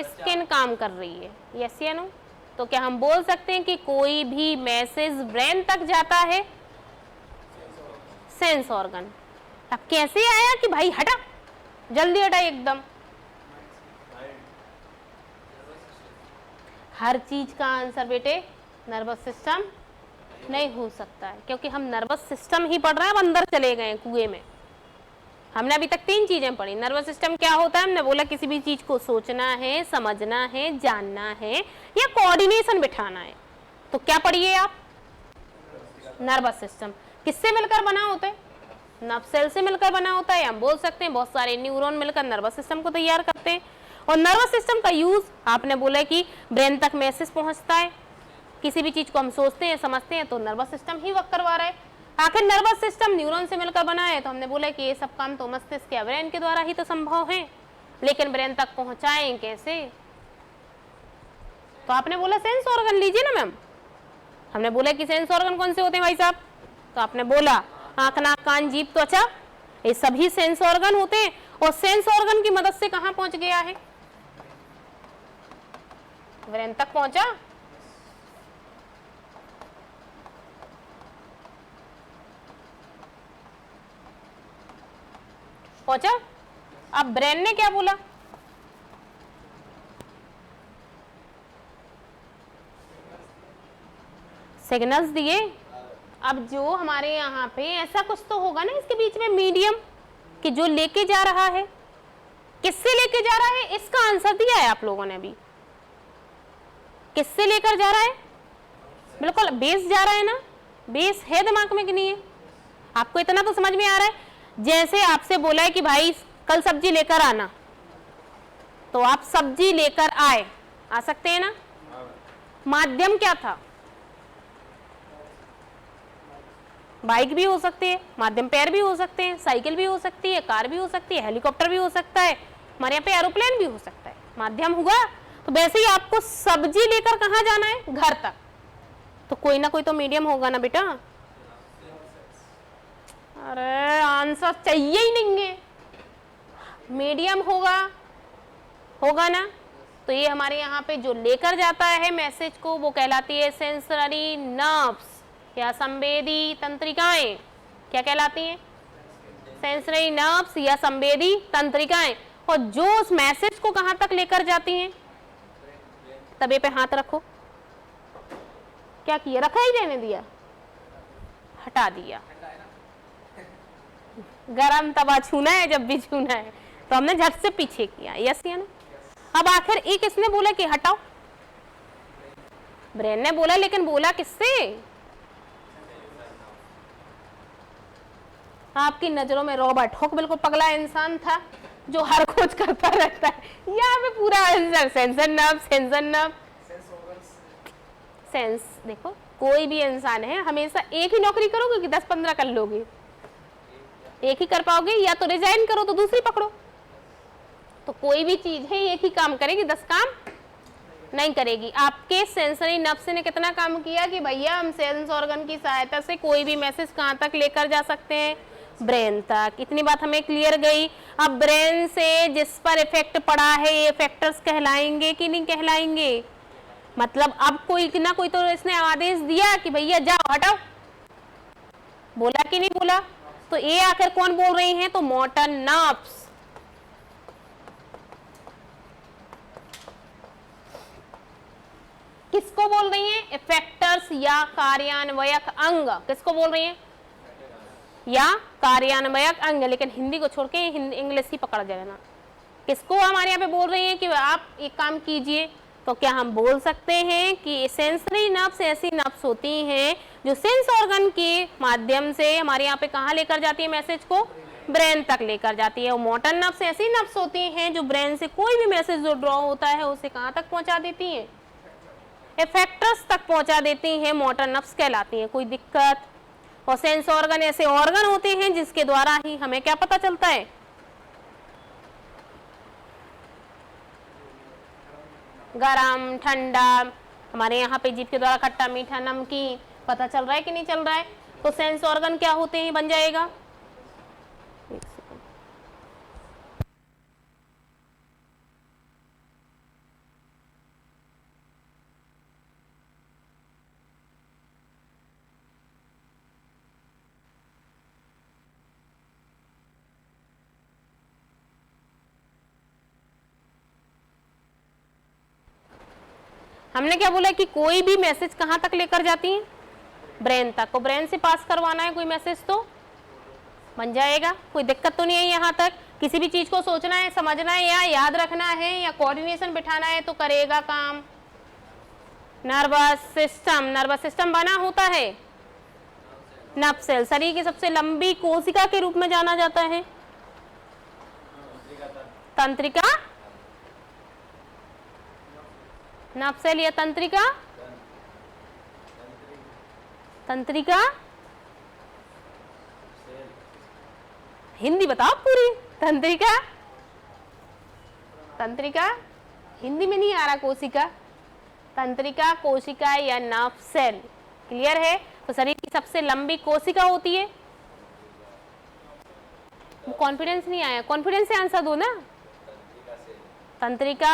स्किन काम कर रही है। यस या नो? तो क्या हम बोल सकते हैं कि कोई भी मैसेज ब्रेन तक जाता है? Sense organ. अब कैसे आया कि भाई हटा, जल्दी हटा एकदम? हर चीज का आंसर बेटे नर्वस सिस्टम नहीं हो सकता है, क्योंकि हम नर्वस सिस्टम ही पढ़ रहे हैं। अब अंदर चले गए कुएं में। हमने अभी तक 3 चीजें पढ़ी। नर्वस सिस्टम क्या होता है? हमने बोला किसी भी चीज को सोचना है, समझना है, जानना है या कोऑर्डिनेशन बिठाना है। तो क्या पढ़िए आप? नर्वस सिस्टम किससे मिलकर बना होता है? नर्व सेल से मिलकर बना होता है। हम बोल सकते हैं बहुत सारे न्यूरॉन मिलकर नर्वस सिस्टम को तैयार करते हैं। और नर्वस सिस्टम का यूज आपने बोला कि ब्रेन तक मैसेज पहुंचता है। किसी भी चीज को हम सोचते हैं, समझते हैं तो नर्वस सिस्टम ही वर्क करवा रहा है। आखिर नर्वस सिस्टम न्यूरॉन से मिलकर बना है, तो हमने बोला कि ये सब काम तो मस्तिष्क या ब्रेन के द्वारा ही तो संभव है, लेकिन ब्रेन तक पहुंचाएं कैसे? तो आपने बोला सेंस ऑर्गन लीजिए ना मैम। हमने बोला कि सेंस ऑर्गन कौन से होते हैं भाई साहब? तो आपने बोला आंख, नाक, कान, जीभ, त्वचा, ये सभी सेंस ऑर्गन होते हैं। और सेंस ऑर्गन की मदद से कहां पहुंच गया है? ब्रेन तक पहुंचा। पहुंचा। अब ब्रेन ने क्या बोला? सिग्नल्स दिए। अब जो हमारे यहाँ पे ऐसा कुछ तो होगा ना इसके बीच में मीडियम, कि जो लेके जा रहा है, किससे लेके जा रहा है? इसका आंसर दिया है आप लोगों ने अभी। किससे लेकर जा रहा है? बिल्कुल बेस जा रहा है ना। बेस है दिमाग में कि नहीं है? आपको इतना तो समझ में आ रहा है। जैसे आपसे बोला है कि भाई कल सब्जी लेकर आना, तो आप सब्जी लेकर आए, आ सकते हैं ना? माध्यम क्या था? बाइक भी हो सकती है, माध्यम पैर भी हो सकते हैं, साइकिल भी हो सकती है, कार भी हो सकती है, हेलीकॉप्टर भी हो सकता है, हमारे यहाँ पे एरोप्लेन भी हो सकता है। माध्यम हुआ। तो वैसे ही आपको सब्जी लेकर कहाँ जाना है? घर तक। तो कोई ना कोई तो मीडियम होगा ना बेटा। अरे आंसर चाहिए ही नहीं है, मीडियम होगा ना। तो ये हमारे यहाँ पे जो लेकर जाता है मैसेज को, वो कहलाती है सेंसरी नर्व्स या संवेदी तंत्रिकाएं। क्या कहलाती हैं? सेंसरी नर्व्स या संवेदी तंत्रिकाएं। और जो उस मैसेज को कहां तक लेकर जाती हैं? तवे पे हाथ रखो। क्या किया? रखा ही रहने दिया? हटा दिया। गरम तवा छूना है जब भी छूना है, तो हमने झट से पीछे किया। यस या नो? अब आखिर एक किसने बोला कि हटाओ? ब्रेन ने बोला, लेकिन बोला किससे? आपकी नजरों में रॉबर्ट हुक बिल्कुल पगला इंसान था जो हर खोज करता रहता है। यहाँ पे पूरा आंसर सेंसर नर्व। सेंस देखो, कोई भी इंसान है, हमेशा एक ही नौकरी करोगे कि 10-15 कर लोगे? एक ही कर पाओगे, या तो रिजाइन करो तो दूसरी पकड़ो। तो कोई भी चीज है एक ही काम करेगी, 10 काम नहीं करेगी। आपके सेंसरी नर्व्स ने कितना काम किया कि भैया हम सेंस ऑर्गन की सहायता से कोई भी मैसेज कहाँ तक लेकर जा सकते हैं? ब्रेन तक। इतनी बात हमें क्लियर गई। अब ब्रेन से जिस पर इफेक्ट पड़ा है, ये फैक्टर्स कहलाएंगे कि नहीं कहलाएंगे? मतलब अब कोई ना कोई तो इसने आदेश दिया कि भैया जाओ हटाओ, बोला कि नहीं बोला? तो ये आखिर कौन बोल रही हैं? तो मोटर नर्व्स। किसको बोल रही हैं? इफेक्टर्स या कार्यान्वयक अंग। किसको बोल रही हैं? या कार्यान्वयक अंग। लेकिन हिंदी को छोड़ के इंग्लिश ही पकड़ जाना। किसको हमारे यहाँ पे बोल रही हैं कि आप एक काम कीजिए? तो क्या हम बोल सकते हैं कि सेंसरी नर्व्स ऐसी नर्व्स होती हैं जो सेंस ऑर्गन के माध्यम से हमारे यहाँ पे कहाँ लेकर जाती है मैसेज को? ब्रेन तक लेकर जाती है। और मोटर नर्व्स ऐसी नर्व्स होती हैं जो ब्रेन से कोई भी मैसेज जो ड्रॉ होता है उसे कहाँ तक पहुँचा देती हैं? इफेक्टर्स तक पहुंचा देती हैं, मोटर नर्व्स कहलाती हैं। कोई दिक्कत? और सेंस ऑर्गन ऐसे ऑर्गन होते हैं जिसके द्वारा ही हमें क्या पता चलता है, गरम ठंडा, हमारे यहाँ पे जीभ के द्वारा खट्टा मीठा नमकीन, पता चल रहा है कि नहीं चल रहा है? तो सेंस ऑर्गन क्या होते हैं बन जाएगा, हमने क्या बोला कि कोई भी मैसेज कहाँ तक लेकर जाती है, ब्रेन तक, और ब्रेन से पास करवाना है कोई मैसेज तो बन जाएगा। कोई दिक्कत तो नहीं है यहाँ तक? किसी भी चीज को सोचना है, समझना है या याद रखना है या कोऑर्डिनेशन बिठाना है तो करेगा काम नर्वस सिस्टम। नर्वस सिस्टम बना होता है नर्व सेल, शरीर की सबसे लंबी कोशिका के रूप में जाना जाता है तंत्रिका, नर्व सेल या तंत्रिका, तंत्रिका, हिंदी बताओ पूरी, तंत्रिका, तंत्रिका, हिंदी में नहीं आ रहा, कोशिका, तंत्रिका, कोशिका या नर्व सेल। क्लियर है? तो शरीर की सबसे लंबी कोशिका होती है। कॉन्फिडेंस नहीं आया, कॉन्फिडेंस से आंसर दो ना। तंत्रिका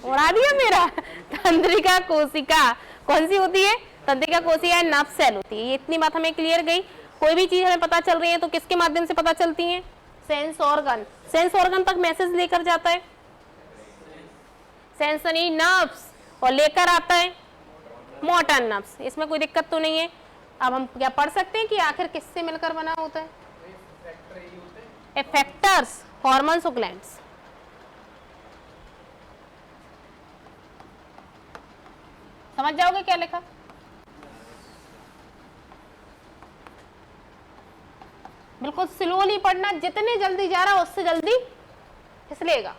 उड़ा दिया मेरा। तंत्रिका कोशिका कौन सी होती है? तंत्रिका कोशिका नर्व सेल होती है। ये इतनी बात हमें क्लियर गई। कोई भी चीज हमें पता चल रही है तो किसके माध्यम से पता चलती है? Sense organ. सेंस ऑर्गन तक मैसेज लेकर जाता है सेंसरी नर्व्स, और लेकर आता है मोटर नर्व्स। इसमें कोई दिक्कत तो नहीं है। अब हम क्या पढ़ सकते हैं कि आखिर किससे मिलकर बना होता है? इफेक्टर्स, हार्मोन्स और ग्लैंड्स। समझ जाओगे क्या लिखा? बिल्कुल स्लोली पढ़ना, जितने जल्दी जा रहा उससे जल्दी फिसलेगा,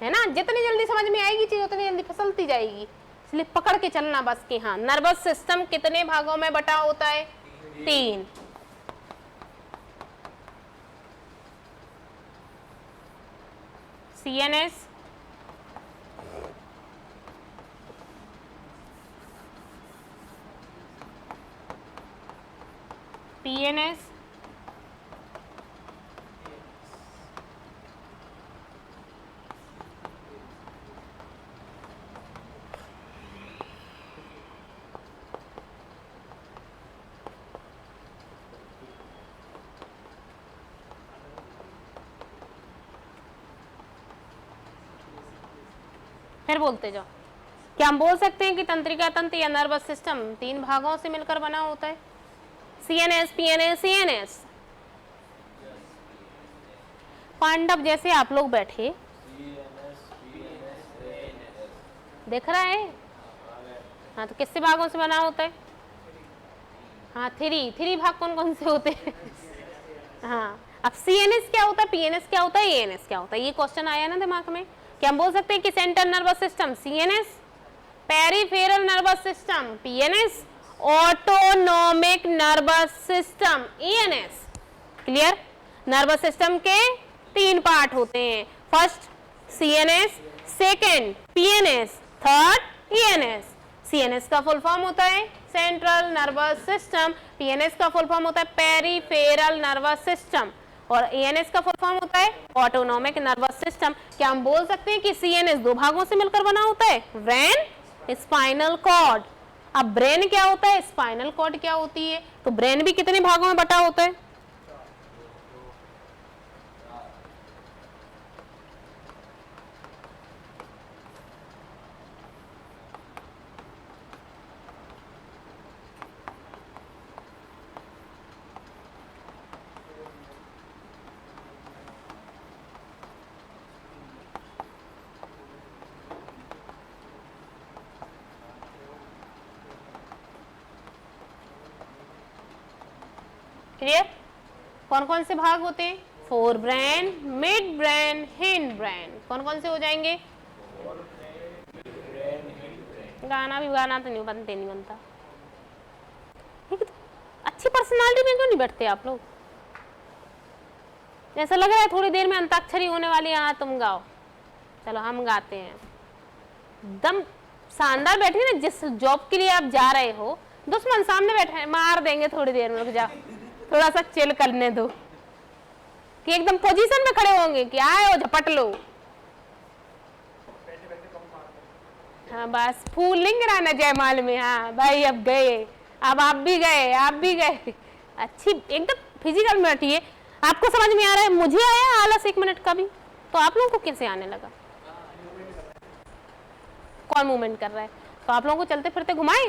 है ना? जितनी जल्दी समझ में आएगी चीज उतनी जल्दी फिसलती जाएगी। इसलिए पकड़ के चलना बस कि हाँ, नर्वस सिस्टम कितने भागों में बटा होता है? 3। CNS, PNS, फिर बोलते जाओ। क्या हम बोल सकते हैं कि तंत्रिका तंत्र या नर्वस सिस्टम 3 भागों से मिलकर बना होता है? CNS, PNS, CNS। पांडव जैसे आप लोग बैठे, देख रहा है? हाँ, तो किससे भागों से बना होता है? हाँ, 3 भाग कौन कौन से होते हैं? हाँ, अब CNS क्या होता है, PNS क्या होता है, ANS क्या होता है? ये क्वेश्चन आया ना दिमाग में। क्या हम बोल सकते हैं कि central nervous system CNS, peripheral nervous system PNS, autonomic nervous system ENS। Clear? Nervous system के 3 पार्ट होते हैं। First CNS, second PNS, third ENS। CNS का फुल फॉर्म होता है सेंट्रल नर्वस सिस्टम, PNS का फुल फॉर्म होता है peripheral nervous system, और ANS का फुल फॉर्म होता है ऑटोनोमिक नर्वस सिस्टम। क्या हम बोल सकते हैं कि CNS 2 भागों से मिलकर बना होता है? Brain, spinal cord. अब ब्रेन क्या होता है, स्पाइनल कॉर्ड क्या होती है? तो ब्रेन भी कितने भागों में बटा होता है? क्लियर? कौन कौन से भाग होते हैं? Four brain, mid brain, hind brain. कौन कौन से हो जाएंगे? गाना तो नहीं बनता। अच्छी पर्सनालिटी में क्यों नहीं बैठते आप लोग? ऐसा लग रहा है थोड़ी देर में अंताक्षरी होने वाली है। हाँ तुम गाओ, चलो हम गाते हैं। एकदम शानदार बैठी ना, जिस जॉब के लिए आप जा रहे हो दुश्मन सामने बैठे हैं, मार देंगे थोड़ी देर में, रुक जाओ थोड़ा सा चिल करने दो, कि एकदम पोजीशन में खड़े होंगे कि आए हो झपट लो। हाँ बस फूलिंग रहना जयमाल में। हाँ भाई अब गए, अब आप भी गए। अच्छी एकदम फिजिकल में बैठिए। आपको समझ में आ रहा है? मुझे आया आलस 1 मिनट का भी, तो आप लोगों को कैसे आने लगा? कौन मूवमेंट कर रहा है? तो आप लोगों को चलते फिरते घुमाए।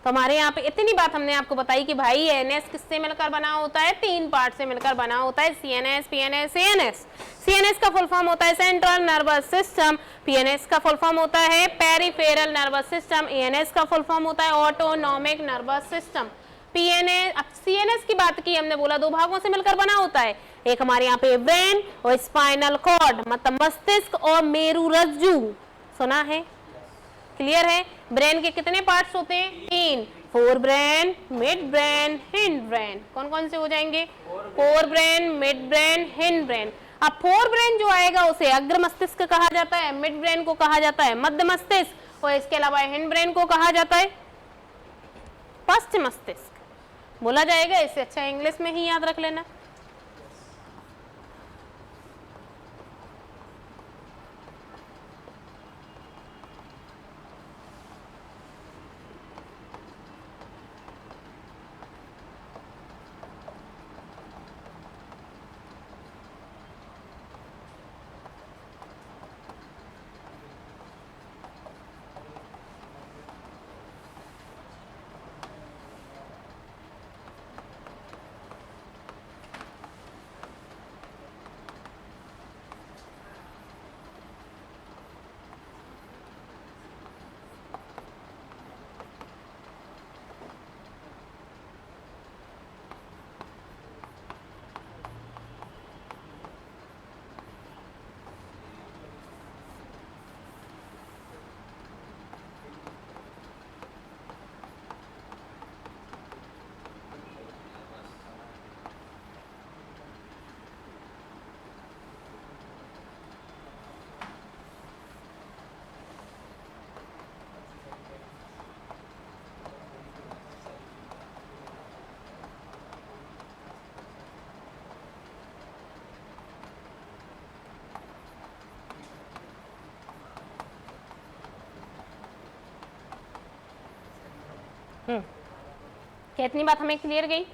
तो हमारे यहाँ पे इतनी बात हमने आपको बताई कि भाई एनएस किससे मिलकर बना होता है? 3 पार्ट से मिलकर बना होता है, सीएनएस, पीएनएस, सीएनएस। सीएनएस का फुल फॉर्म होता है सेंट्रल नर्वस सिस्टम, पीएनएस का फुल फॉर्म होता है पेरिफेरल नर्वस सिस्टम, ईएनएस का फुल फॉर्म होता है ऑटोनॉमिक नर्वस सिस्टम। पीएनएस, अब सीएनएस की बात की हमने, बोला 2 भागों से मिलकर बना होता है। एक हमारे यहाँ पे ब्रेन और स्पाइनल कॉर्ड, मतलब मस्तिष्क और मेरुरज्जु। सुना है? क्लियर है? ब्रेन के कितने पार्ट्स होते हैं? 3, four brain, mid brain, hind brain. कौन कौन से हो जाएंगे? Four brain, mid brain, hind brain. अब फोर ब्रेन जो आएगा उसे अग्र मस्तिष्क कहा जाता है, मिड ब्रेन को कहा जाता है मध्य मस्तिष्क, और इसके अलावा हिंड ब्रेन को कहा जाता है पश्च मस्तिष्क बोला जाएगा। इससे अच्छा इंग्लिश में ही याद रख लेना। कितनी बात हमें क्लियर गई?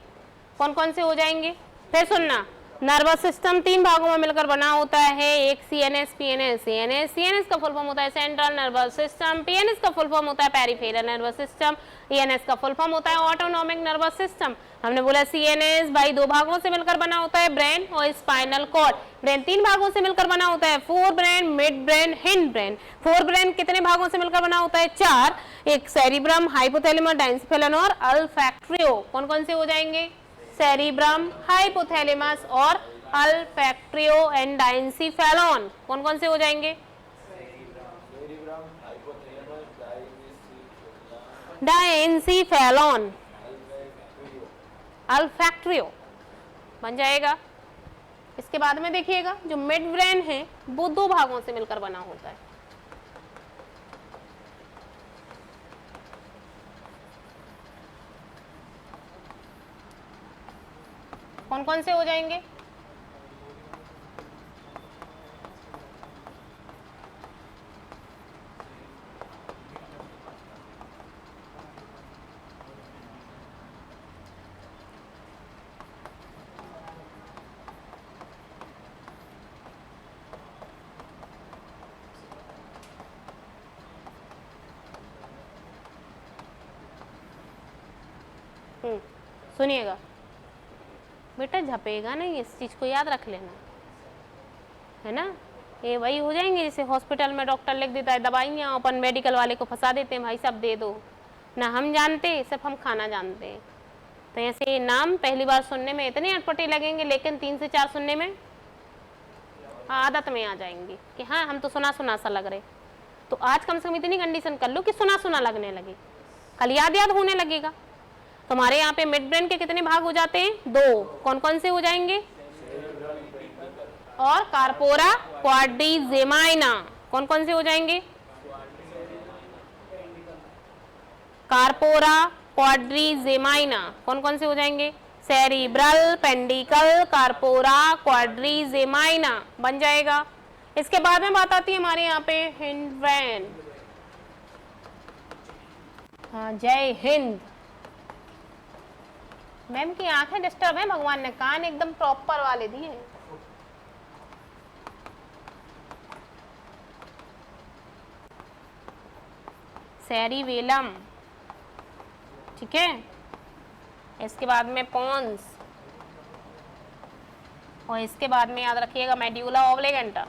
कौन कौन से हो जाएंगे? फिर सुनना, नर्वस सिस्टम 3 भागों में मिलकर बना होता है। एक सीएनएस, पीएनएस, सीएनएस। सीएनएस का फुल फॉर्म होता है सेंट्रल नर्वस सिस्टम, पीएनएस का फुल फॉर्म होता है पेरिफेरल नर्वस सिस्टम, ईएनएस का फुल फॉर्म होता है ऑटोनॉमिक नर्वस सिस्टम। हमने बोला सीएनएस भाई 2 भागों से मिलकर बना होता है, ब्रेन और स्पाइनल कॉर्ड। ब्रेन 3 भागों से मिलकर बना होता है, four brain, mid brain, hind brain. Fore brain कितने भागों से मिलकर बना होता है? 4, एक सेरिब्रम, हाइपोथैलेमस, डाइंसिफेलन और अल्फैक्ट्रियो। कौन कौन से हो जाएंगे? सेरिब्रम, हाइपोथैलेमस और अल्फैक्ट्रियो एंड डाइंसिफेलॉन। कौन कौन से हो जाएंगे? डाइंसिफेलॉन, अल्फैक्ट्रियो बन जाएगा। इसके बाद में देखिएगा जो मिड ब्रेन है वो 2 भागों से मिलकर बना होता है। कौन कौन से हो जाएंगे? सुनिएगा बेटा, झपेगा नहीं, इस चीज़ को याद रख लेना, है ना। ये वही हो जाएंगे जैसे हॉस्पिटल में डॉक्टर लिख देता है दवाइयाँ, अपन मेडिकल वाले को फंसा देते हैं, भाई सब दे दो ना, हम जानते सिर्फ हम खाना जानते हैं। तो ऐसे नाम पहली बार सुनने में इतने अटपटे लगेंगे, लेकिन 3 से 4 सुनने में आदत में आ जाएंगी कि हाँ हम तो सुना सुना सा लग रहे। तो आज कम से कम इतनी कंडीशन कर लो कि सुना सुना लगने लगे, कल याद याद होने लगेगा। तो हमारे यहाँ पे मिड ब्रेन के कितने भाग हो जाते हैं? 2। कौन कौन से हो जाएंगे? और कार्पोरा क्वाड्रिजेमाइना कौन कौन से हो जाएंगे? कार्पोरा क्वाड्रिजेमाइना कौन कौन से हो जाएंगे? सेरिब्रल, पेंडिकल, कार्पोरा क्वाड्रिजेमाइना बन जाएगा। इसके बाद में बात आती है हमारे यहाँ पे हिंड ब्रेन। हाँ, जय हिंद। मैम की आंखें डिस्टर्ब है, भगवान ने कान एकदम प्रॉपर वाले दिए हैं। सेरिबेलम, ठीक है। इसके बाद में पोन्स, और इसके बाद में याद रखिएगा मेड्यूला ऑब्लिगेंटा।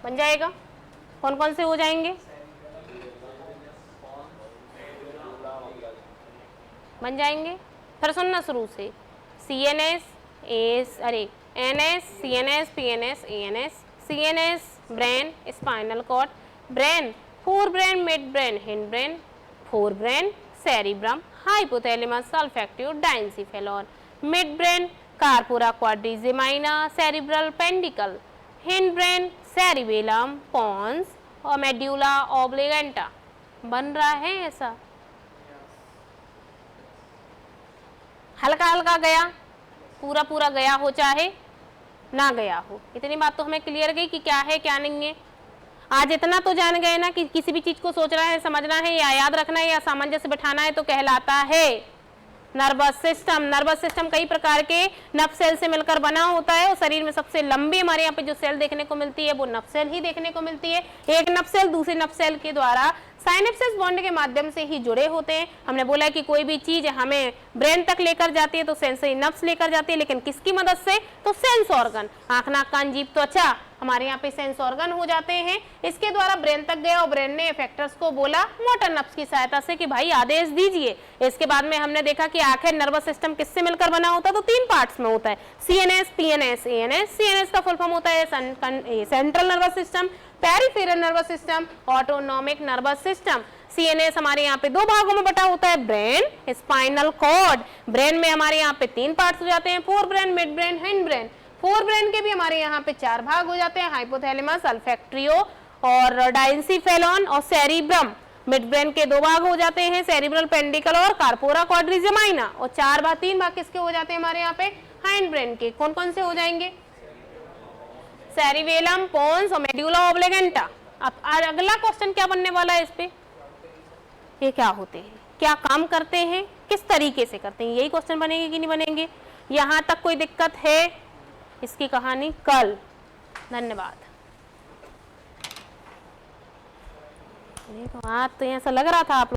बन जाएगा। कौन कौन से हो जाएंगे? बन जाएंगे। फिर सुनना शुरू से। CNS, NS, CNS, PNS, ANS, CNS, brain, spinal cord, brain, fore brain, mid brain, hind brain, fore brain, cerebrum, hypothalamus, olfactive, diencephalon, mid brain, corpora quadrigemina, cerebral peduncle, hind brain, cerebellum, pons और medulla ऑब्लिगेंटा। बन रहा है ऐसा? हल्का हल्का गया, पूरा पूरा गया हो चाहे ना गया हो, इतनी बात तो हमें क्लियर गई कि क्या है क्या नहीं है। आज इतना तो जान गए ना कि किसी भी चीज को सोचना है, समझना है या याद रखना है या सामंजस्य बिठाना है तो कहलाता है नर्वस सिस्टम। नर्वस सिस्टम कई प्रकार के नर्व सेल से मिलकर बना होता है और शरीर में सबसे लंबी हमारे यहाँ पे जो सेल देखने को मिलती है वो नर्व सेल ही देखने को मिलती है। एक नर्व सेल दूसरे नर्व सेल के द्वारा साइनेप्सिस बॉन्ड के माध्यम से ही जुड़े होते हैं। हमने बोला कि कोई भी चीज हमें ब्रेन तक लेकर जाती है तो सेंसरी नर्व्स लेकर जाती है, लेकिन किसकी मदद से? तो सेंस ऑर्गन, आंख, नाक, कान, जीभ, त्वचा हमारे यहाँ पे सेंस ऑर्गन हो जाते हैं। इसके द्वारा ब्रेन तक गया और ब्रेन ने इफेक्टर्स को बोला मोटर नर्व्स की सहायता से कि भाई आदेश दीजिए। इसके बाद में हमने देखा कि आखिर नर्वस सिस्टम किससे मिलकर बना होता है? तो 3 पार्ट्स में होता है, CNS, PNS, ANS। CNS का फुल फॉर्म होता है central nervous system, peripheral nervous system, autonomic nervous system. CNS हमारे यहाँ पे 2 भागों में बटा होता है, ब्रेन, स्पाइनल कॉर्ड। ब्रेन में हमारे यहाँ पे 3 पार्ट्स हो जाते हैं, four brain, mid brain, hind brain. Fore brain के भी हमारे यहाँ पे 4 भाग हो जाते हैं, हाइपोथैलेमस, अल्फैक्ट्रियो और डाइंसिफेलॉन और सेरिब्रम। मिड ब्रेन के 2 भाग हो जाते हैं, सेरिब्रल पेंडिकल और कार्पोरा क्वाड्रिजेमाइना। और 3 भाग किसके हो जाते हैं हमारे यहाँ पे? हाइंड ब्रेन के। कौन कौन से हो जाएंगे? सेरिबेलम, पोन्स और मेड्यूला ऑब्लिगेंटा। अब अगला क्वेश्चन क्या बनने वाला है इस पे? ये क्या होते हैं, क्या काम करते हैं, किस तरीके से करते हैं, यही क्वेश्चन बनेंगे कि नहीं बनेंगे? यहाँ तक कोई दिक्कत है? इसकी कहानी कल। धन्यवाद। आज तो ऐसा लग रहा था आप